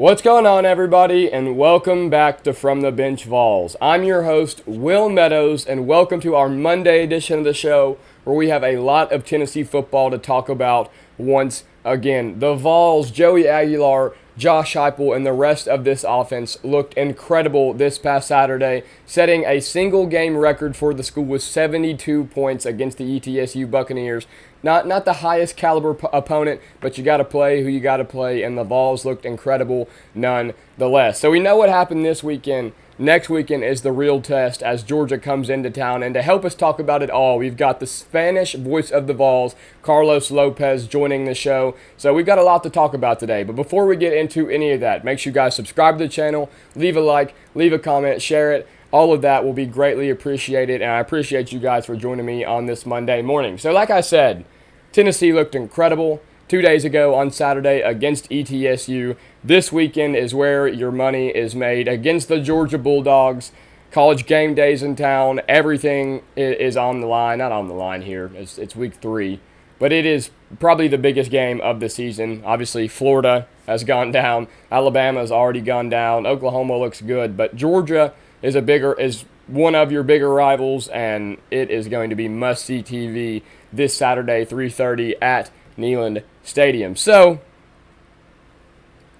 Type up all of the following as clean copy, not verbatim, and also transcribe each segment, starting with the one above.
What's going on, everybody, and welcome back to From the Bench Vols. I'm your host, Will Meadows, and welcome to our Monday edition of the show where we have a lot of Tennessee football to talk about once again. The Vols, Joey Aguilar, Josh Heupel, and the rest of this offense looked incredible this past Saturday, setting a single game record for the school with 72 points against the ETSU Buccaneers. Not the highest caliber opponent, but you got to play who you got to play, and the Vols looked incredible nonetheless. So we know what happened this weekend. Next weekend is the real test as Georgia comes into town. And to help us talk about it all, we've got the Spanish voice of the Vols, Carlos Lopez, joining the show. So we've got a lot to talk about today. But before we get into any of that, make sure you guys subscribe to the channel, leave a like, leave a comment, share it. All of that will be greatly appreciated, and I appreciate you guys for joining me on this Monday morning. So like I said, Tennessee looked incredible 2 days ago on Saturday against ETSU. This weekend is where your money is made against the Georgia Bulldogs. College game days in town. Everything is on the line. Not on the line here. It's week 3. But it is probably the biggest game of the season. Obviously, Florida has gone down. Alabama has already gone down. Oklahoma looks good. But Georgia is one of your bigger rivals, and it is going to be must-see TV this Saturday, 3:30 at Neyland Stadium. So,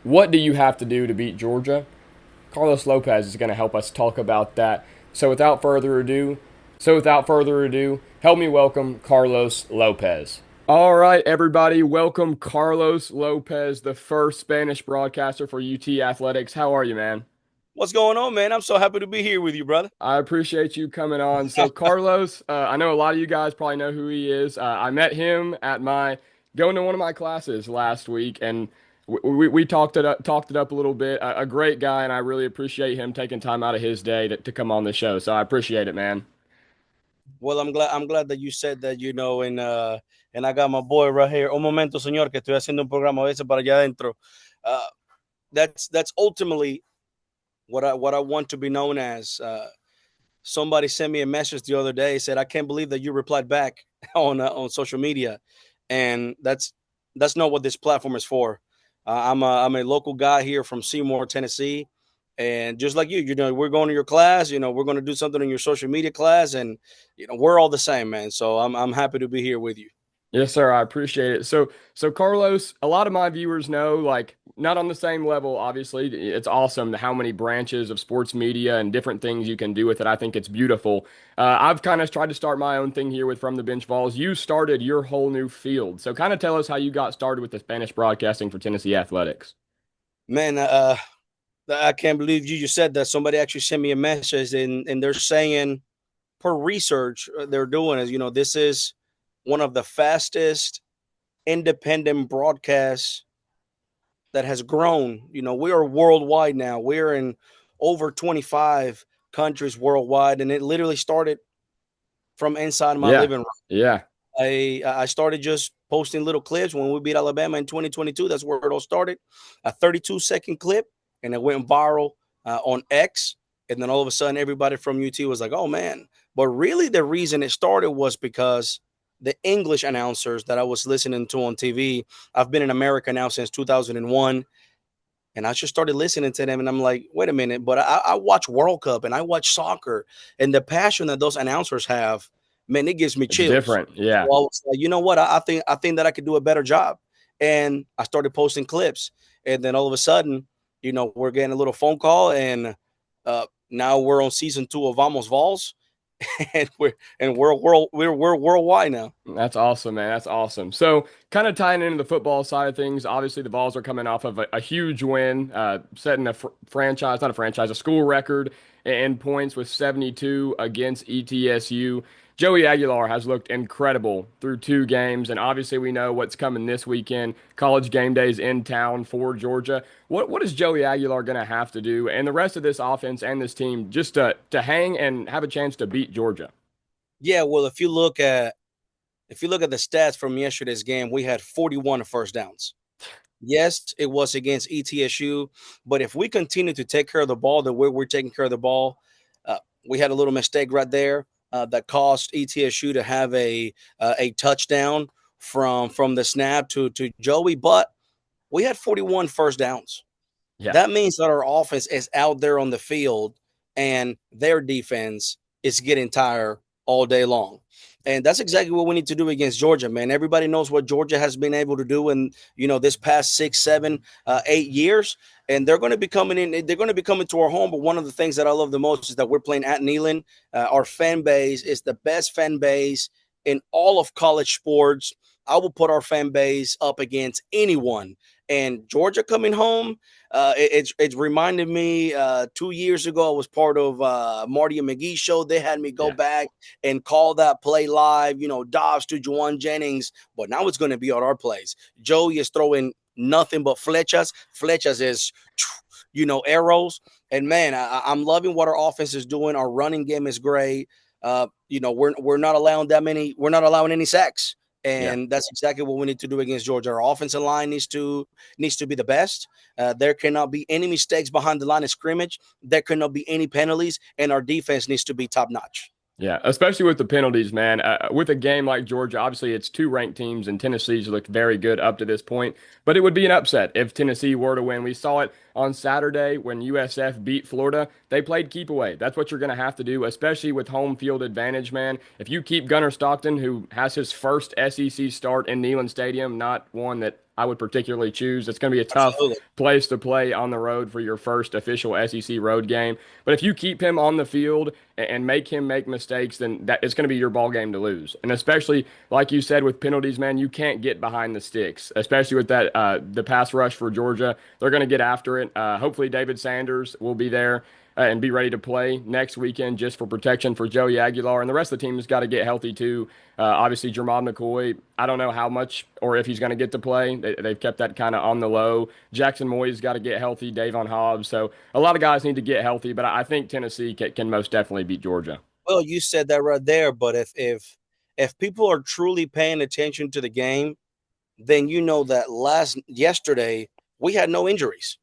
what do you have to do to beat Georgia? Carlos Lopez is going to help us talk about that. So without further ado, help me welcome Carlos Lopez. All right, everybody, welcome Carlos Lopez, the first Spanish broadcaster for UT Athletics. How are you, man? What's going on, man? I'm so happy to be here with you, brother. I appreciate you coming on. So Carlos, I know a lot of you guys probably know who he is. I met him at going to one of my classes last week, and we talked it up a little bit. A great guy, and I really appreciate him taking time out of his day to come on the show. So I appreciate it, man. Well, I'm glad that you said that, and I got my boy right here. Un momento, señor, que estoy haciendo un programa a veces para allá adentro. Uh, that's ultimately what I want to be known as. Somebody sent me a message the other day, said, "I can't believe that you replied back on social media," and that's not what this platform is for. I'm a local guy here from Seymour, Tennessee, and just like we're going to your class. We're going to do something in your social media class, and we're all the same, man. So I'm happy to be here with you. Yes, sir. I appreciate it. So Carlos, a lot of my viewers know, like, not on the same level, obviously. It's awesome how many branches of sports media and different things you can do with it. I think it's beautiful. I've kind of tried to start my own thing here with From the Bench Vols. You started your whole new field. So kind of tell us how you got started with the Spanish broadcasting for Tennessee Athletics. Man, I can't believe you just said that. Somebody actually sent me a message, and they're saying, per research they're doing, is this is one of the fastest independent broadcasts that has grown. We are worldwide now. We're in over 25 countries worldwide, and it literally started from inside my Yeah. living room. Yeah. I started just posting little clips when we beat Alabama in 2022. That's where it all started. A 32-second clip, and it went viral on X. And then all of a sudden, everybody from UT was like, "Oh man!" But really, the reason it started was because the English announcers that I was listening to on TV. I've been in America now since 2001, and I just started listening to them, and I'm like, "Wait a minute!" But I watch World Cup and I watch soccer, and the passion that those announcers have, man, it gives me It's chills. different. So I Yeah. was like, you know what? I think that I could do a better job. And I started posting clips. And then all of a sudden, we're getting a little phone call, and now we're on season 2 of Vamos Vols, and we're worldwide now. That's awesome, man. That's awesome. So, kind of tying into the football side of things, obviously the Vols are coming off of a huge win, setting a school record in points with 72 against ETSU. Joey Aguilar has looked incredible through 2 games, and obviously we know what's coming this weekend. College game days in town for Georgia. What is Joey Aguilar going to have to do, and the rest of this offense and this team, just to hang and have a chance to beat Georgia? Yeah, well, if you look at the stats from yesterday's game, we had 41 first downs. Yes, it was against ETSU, but if we continue to take care of the ball the way we're taking care of the ball, we had a little mistake right there that caused ETSU to have a touchdown from the snap to Joey, but we had 41 first downs. Yeah. That means that our offense is out there on the field and their defense is getting tired all day long. And that's exactly what we need to do against Georgia, man. Everybody knows what Georgia has been able to do in, this past 6, 7, 8 years. And they're going to be coming in. They're going to be coming to our home. But one of the things that I love the most is that we're playing at Neyland. Our fan base is the best fan base in all of college sports. I will put our fan base up against anyone. And Georgia coming home, it's reminded me 2 years ago I was part of Marty and McGee show. They had me go Yeah. back and call that play live, Dobbs to Juwan Jennings, but now it's going to be on our plays. Joey is throwing nothing but flechas. Flechas is arrows. And man, I'm loving what our offense is doing. Our running game is great. We're not allowing that many. We're not allowing any sacks. Yeah. And that's exactly what we need to do against Georgia. Our offensive line needs to be the best. There cannot be any mistakes behind the line of scrimmage. There cannot be any penalties, and our defense needs to be top notch. Yeah, especially with the penalties, man. With a game like Georgia, obviously it's two ranked teams, and Tennessee's looked very good up to this point. But it would be an upset if Tennessee were to win. We saw it on Saturday when USF beat Florida. They played keep away. That's what you're going to have to do, especially with home field advantage, man. If you keep Gunnar Stockton, who has his first SEC start in Neyland Stadium, not one that I would particularly choose. It's going to be a tough Absolutely. place to play on the road for your first official SEC road game. But if you keep him on the field and make him make mistakes, then that it's going to be your ball game to lose. And especially, like you said, with penalties, man, you can't get behind the sticks, especially with that the pass rush for Georgia. They're going to get after it. Hopefully, David Sanders will be there and be ready to play next weekend just for protection for Joey Aguilar. And the rest of the team has got to get healthy too. Obviously, Jermod McCoy, I don't know how much or if he's going to get to play. They've kept that kind of on the low. Jackson Moy's got to get healthy, Davon Hobbs. So a lot of guys need to get healthy, but I think Tennessee can most definitely beat Georgia. Well, you said that right there, but if people are truly paying attention to the game, then you know that yesterday we had no injuries.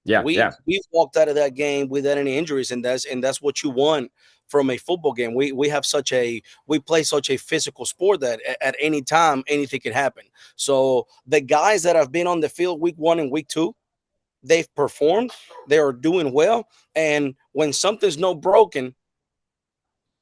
Yeah, We yeah, we walked out of that game without any injuries, and that's what you want from a football game. We play such a physical sport that at any time anything can happen. So the guys that have been on the field week 1 and week 2, they've performed. They are doing well, and when something's no broken,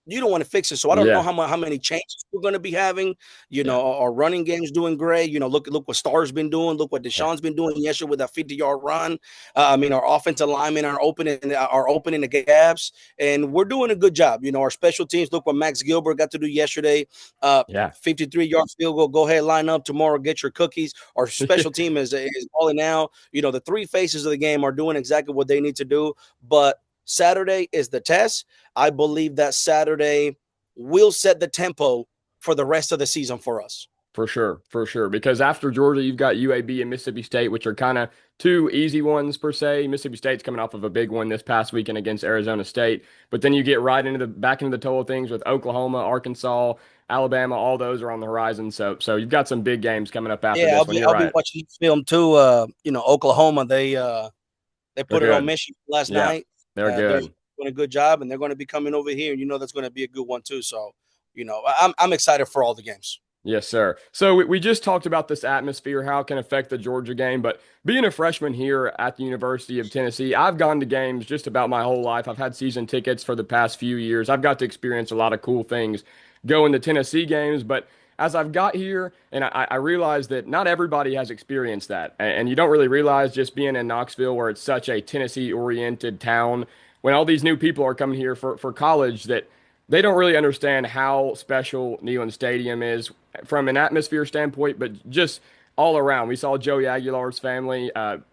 you don't want to fix it. So I don't know yeah, how many changes we're going to be having. yeah, Our running game's doing great. Look what Star's been doing. Look what yeah. Deshaun's been doing yesterday with that 50-yard run. Our offensive linemen are opening the gaps, and we're doing a good job. Our special teams. Look what Max Gilbert got to do yesterday. Yeah. 53-yard field goal. Go ahead, line up tomorrow. Get your cookies. Our special team is balling out. The three faces of the game are doing exactly what they need to do. But Saturday is the test. I believe that Saturday will set the tempo for the rest of the season for us. For sure, for sure. Because after Georgia, you've got UAB and Mississippi State, which are kind of two easy ones per se. Mississippi State's coming off of a big one this past weekend against Arizona State, but then you get right into the back into the toe of things with Oklahoma, Arkansas, Alabama. All those are on the horizon. So you've got some big games coming up after Yeah, this one. You're I'll be right. watching this film too. Oklahoma, they They're put it on good. Michigan last Yeah, night. they're They're good. doing a good job, and they're going to be coming over here, and that's going to be a good one too. So, I'm excited for all the games. Yes, sir. So we just talked about this atmosphere, how it can affect the Georgia game. But being a freshman here at the University of Tennessee, I've gone to games just about my whole life. I've had season tickets for the past few years. I've got to experience a lot of cool things going to Tennessee games. But as I've got here, and I realized that not everybody has experienced that. And you don't really realize just being in Knoxville, where it's such a Tennessee-oriented town, when all these new people are coming here for college, that they don't really understand how special Neyland Stadium is from an atmosphere standpoint, but just all around. We saw Joey Aguilar's family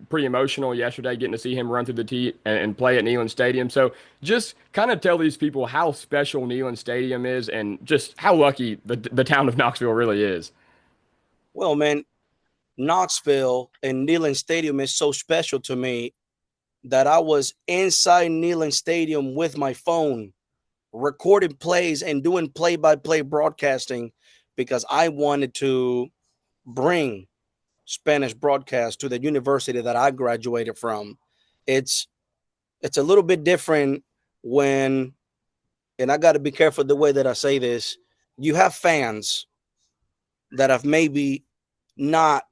pretty emotional yesterday, getting to see him run through the tee and play at Neyland Stadium. So just kind of tell these people how special Neyland Stadium is and just how lucky the town of Knoxville really is. Well, man, Knoxville and Neyland Stadium is so special to me that I was inside Neyland Stadium with my phone recording plays and doing play-by-play broadcasting because I wanted to bring Spanish broadcast to the university that I graduated from. It's it's a little bit different when, and I got to be careful the way that I say this, you have fans that have maybe not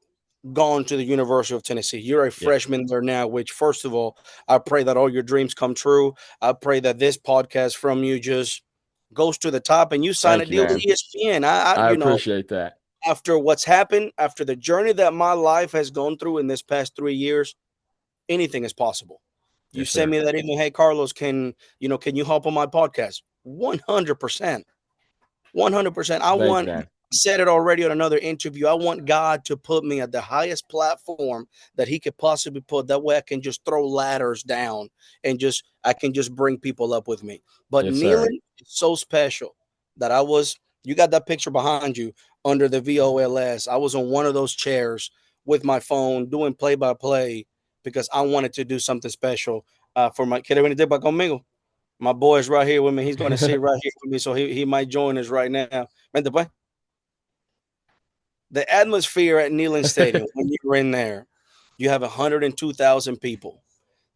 gone to the University of Tennessee. You're a Yeah. freshman there now, which, first of all, I pray that all your dreams come true. I pray that this podcast from you just goes to the top and you sign a Thank you, deal with man. ESPN. I appreciate that. After what's happened, after the journey that my life has gone through in this past 3 years, anything is possible. You Yes, send sir. me that email, hey Carlos, can you help on my podcast? 100%. 100%. Thank you, man. I said it already on another interview. I want God to put me at the highest platform that He could possibly put. That way I can just throw ladders down and I can just bring people up with me. But Yes, sir. kneeling is so special that you got that picture behind you under the VOLS. I was on one of those chairs with my phone doing play by play because I wanted to do something special for my kid. Conmigo. My boy's right here with me. He's going to sit right here with me, so he might join us right now. Vente, pues. The atmosphere at Neyland Stadium, when you were in there, you have 102,000 people.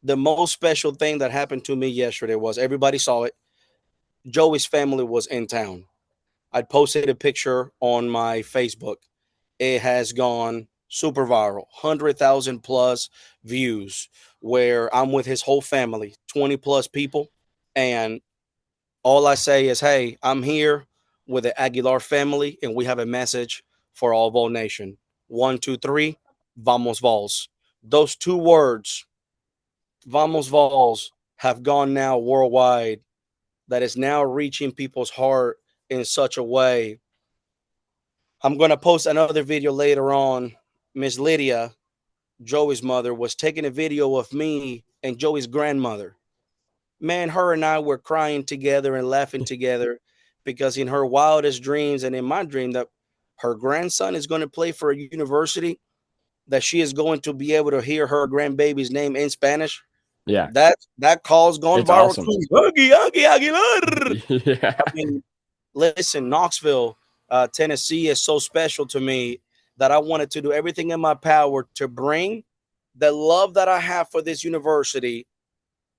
The most special thing that happened to me yesterday was everybody saw it. Joey's family was in town. I posted a picture on my Facebook. It has gone super viral, 100,000 plus views, where I'm with his whole family, 20 plus people. And all I say is, hey, I'm here with the Aguilar family, and we have a message for all Vol Nation. 1, 2, 3, Vamos Vols. Those two words, Vamos Vols, have gone now worldwide. That is now reaching people's heart in such a way. I'm going to post another video later on. Miss Lydia, Joey's mother, was taking a video of me and Joey's grandmother. Man, her and I were crying together and laughing together because in her wildest dreams and in my dream that her grandson is going to play for a university, that she is going to be able to hear her grandbaby's name in Spanish. Yeah. That call's gone It's viral awesome. too. Agui Aguilar. Yeah. I mean, listen, Knoxville, Tennessee is so special to me that I wanted to do everything in my power to bring the love that I have for this university.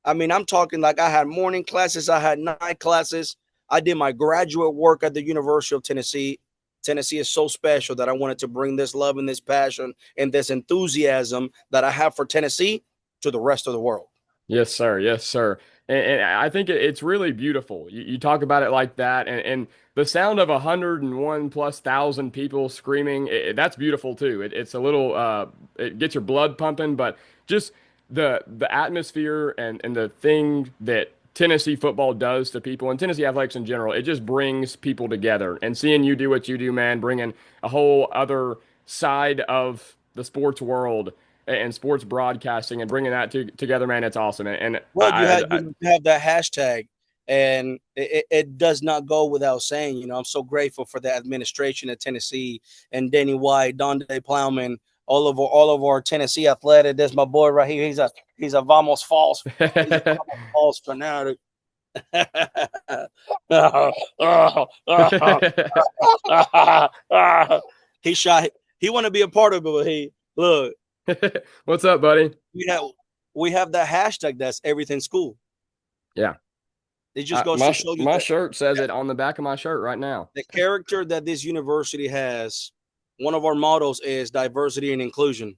I mean, I'm talking like I had morning classes, I had night classes. I did my graduate work at the University of Tennessee. Tennessee is so special that I wanted to bring this love and this passion and this enthusiasm that I have for Tennessee to the rest of the world. Yes, sir. Yes, sir. And I think it's really beautiful. You talk about it like that, and the sound of 101 plus thousand people screaming, that's beautiful too. It's a little, it gets your blood pumping, but just the atmosphere and the thing that Tennessee football does to people and Tennessee athletics in general, it just brings people together. And seeing you do what you do, man, bringing a whole other side of the sports world and sports broadcasting and bringing that together, man, it's awesome. And Well, you have that hashtag, and it does not go without saying. I'm so grateful for the administration of Tennessee and Danny White, Donde Plowman, all of our Tennessee athletic. There's my boy right here. He's a Vamos Falls. He's a Vamos Falls fanatic. He shy. He want to be a part of it. But he look. What's up, buddy? We have that hashtag. That's everything school. Yeah. It just goes to show you my that shirt says it on the back of my shirt right now. the character that this university has. One of our mottos is diversity and inclusion.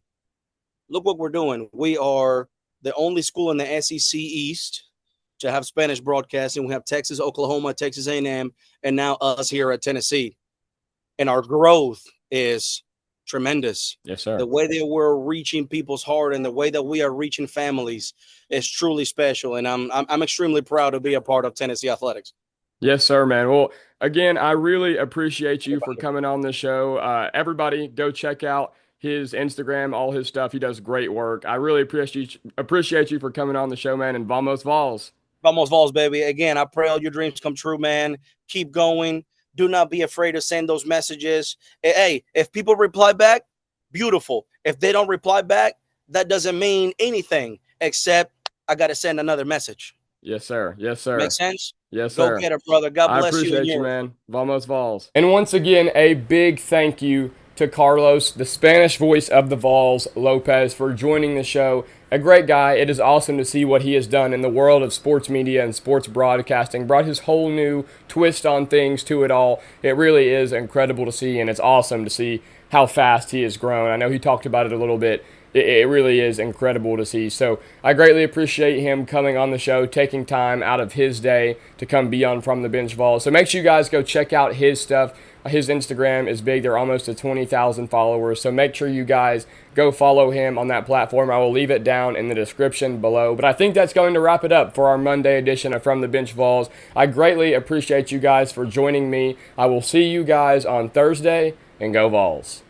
Look what we're doing. We are the only school in the SEC East to have Spanish broadcasting. We have Texas, Oklahoma, Texas A&M, and now us here at Tennessee. And our growth is tremendous. Yes, sir. The way that we're reaching people's heart and the way that we are reaching families is truly special. And I'm extremely proud to be a part of Tennessee athletics. Yes, sir, man. Well, again, I really appreciate you for coming on the show. Everybody, go check out his Instagram, all his stuff. He does great work. I really appreciate you for coming on the show, man. And Vamos Vols. Vamos Vols, baby. Again, I pray all your dreams come true, man. Keep going. Do not be afraid to send those messages. Hey, if people reply back, beautiful. If they don't reply back, that doesn't mean anything except I got to send another message. Yes, sir. Yes, sir. Make sense? Yes, sir. Go get it, brother. God bless you. I and appreciate you, yours. man. Vamos Vols. And once again, a big thank you to Carlos, the Spanish voice of the Vols, Lopez, for joining the show. A great guy. It is awesome to see what he has done in the world of sports media and sports broadcasting. Brought his whole new twist on things to it all. It really is incredible to see, and it's awesome to see how fast he has grown. I know he talked about it a little bit. It really is incredible to see. So I greatly appreciate him coming on the show, taking time out of his day to come be on From the Bench Vols. So make sure you guys go check out his stuff. His Instagram is big. They're almost at 20,000 followers. So make sure you guys go follow him on that platform. I will leave it down in the description below. But I think that's going to wrap it up for our Monday edition of From the Bench Vols. I greatly appreciate you guys for joining me. I will see you guys on Thursday, and go Vols.